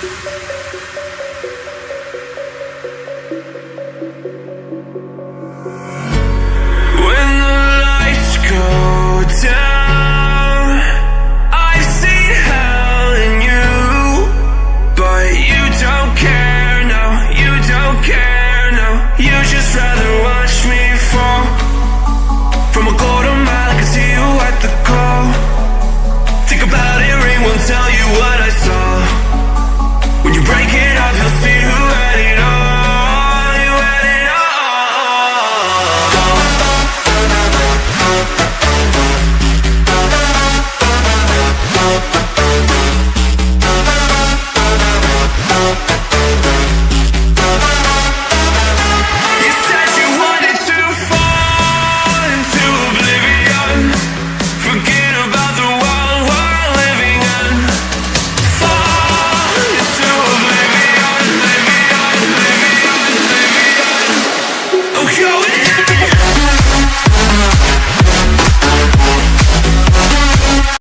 When the lights go down, I've seen hell in you, but you don't care, no, you don't care, no. You just rather watch me fall from a quarter mile. I can see you at the call. Think about it, ring won't tell you what